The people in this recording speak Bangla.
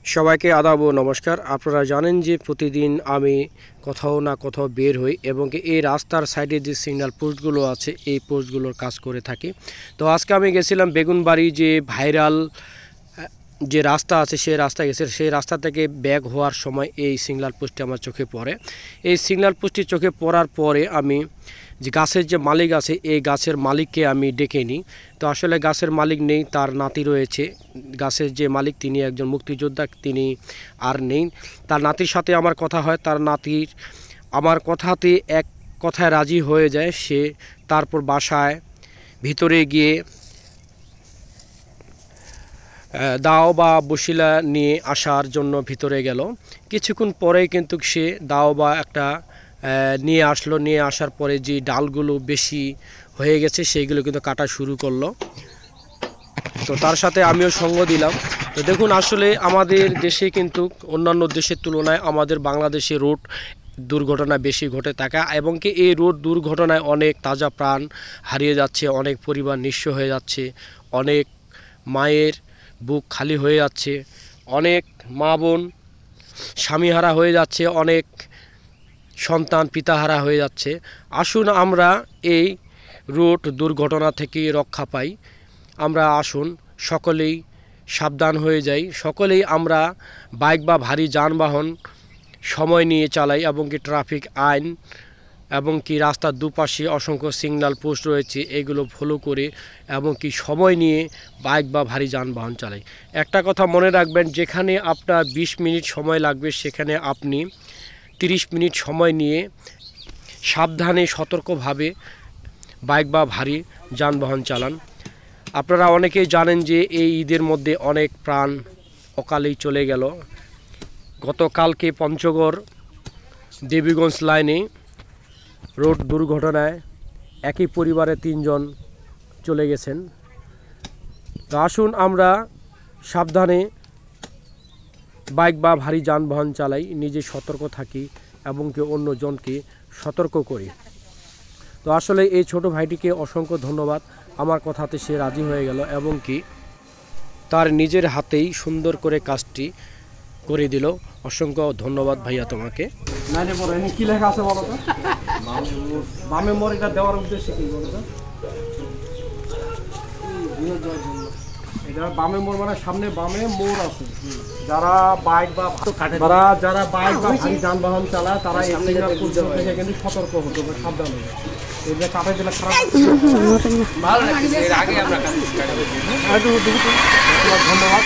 সবাইকে আদাব ও নমস্কার। আপনারা জানেন যে প্রতিদিন আমি কোথাও না কোথাও বের হই এবং এই রাস্তার সাইডে যে সিগন্যাল পোস্টগুলো আছে এই পোস্টগুলোর কাজ করে থাকি। তো আজকে আমি গেছিলাম বেগুনবাড়ি, যে ভাইরাল যে রাস্তা আছে সেই রাস্তা গেছে। সেই রাস্তা থেকে ব্যাক হওয়ার সময় এই সিগন্যাল পোস্টটি আমার চোখে পড়ে। এই সিগন্যাল পোস্টটি চোখে পড়ার পরে আমি যে গাছের যে মালিক আছে এই গাছের মালিককে আমি ডেকে নিই। তো আসলে গাছের মালিক নেই, তার নাতি রয়েছে। গাছের যে মালিক তিনি একজন মুক্তিযোদ্ধা, তিনি আর নেই। তার নাতির সাথে আমার কথা হয়, তার নাতির আমার কথাতে এক কথায় রাজি হয়ে যায়। সে তারপর বাসায় ভিতরে গিয়ে দাও বা বসিলা নিয়ে আসার জন্য ভিতরে গেল। কিছুক্ষণ পরেই কিন্তু সে দাও বা একটা নিয়ে আসলো। নিয়ে আসার পরে যে ডালগুলো বেশি হয়ে গেছে সেইগুলো কিন্তু কাটা শুরু করলো। তো তার সাথে আমিও সঙ্গ দিলাম। তো দেখুন, আসলে আমাদের দেশে কিন্তু অন্যান্য দেশের তুলনায় আমাদের বাংলাদেশে রোড দুর্ঘটনা বেশি ঘটে থাকে এবং কি এই রোড দুর্ঘটনায় অনেক তাজা প্রাণ হারিয়ে যাচ্ছে, অনেক পরিবার নিঃস্ব হয়ে যাচ্ছে, অনেক মায়ের বুক খালি হয়ে যাচ্ছে, অনেক মা বোন স্বামীহারা হয়ে যাচ্ছে, অনেক সন্তান পিতাহারা হয়ে যাচ্ছে। আসুন আমরা এই রোড দুর্ঘটনা থেকে রক্ষা পাই। আমরা আসুন সকলেই সাবধান হয়ে যাই, সকলেই আমরা বাইক বা ভারী যানবাহন সময় নিয়ে চালাই এবং কি ট্রাফিক আইন এবং কি রাস্তার দুপাশে অসংখ্য সিগন্যাল পোস্ট রয়েছে এগুলো ফলো করে এবং কি সময় নিয়ে বাইক বা ভারী যানবাহন চালাই। একটা কথা মনে রাখবেন, যেখানে আপনার 20 মিনিট সময় লাগবে সেখানে আপনি 30 মিনিট সময় নিয়ে সাবধানে সতর্কভাবে বাইক বা ভারী যানবাহন চালান। আপনারা অনেকেই জানেন যে এই ঈদের মধ্যে অনেক প্রাণ অকালেই চলে গেল। গতকালকে পঞ্চগড় দেবীগঞ্জ লাইনে রোড দুর্ঘটনায় একই পরিবারে 3 জন চলে গেছেন। তো আসুন আমরা সাবধানে বাইক বা ভারী যানবাহন চালাই, নিজে সতর্ক থাকি এবং কি অন্যজনকে সতর্ক করি। তো আসলে এই ছোট ভাইটিকে অসংখ্য ধন্যবাদ, আমার কথাতে সে রাজি হয়ে গেল এবং কি তার নিজের হাতেই সুন্দর করে কাজটি করে দিল। অসংখ্য ধন্যবাদ ভাইয়া তোমাকে। কি লেখা আছে বলো তো? বামে মোড়, এটা দেওয়ার উদ্দেশ্যে কি বলো তো? এটা বামে মোড় মানে সামনে বামে মোড় আছে। যারা বাইক বা ভারী যানবাহন চালায় তারা এই সিগন্যাল পোস্ট থেকে কিন্তু সতর্ক হতে হবে, সাবধান হবে। এই যে কাটে দিলে খারাপ ভালো লাগছে। এর আগে আমরা ধন্যবাদ।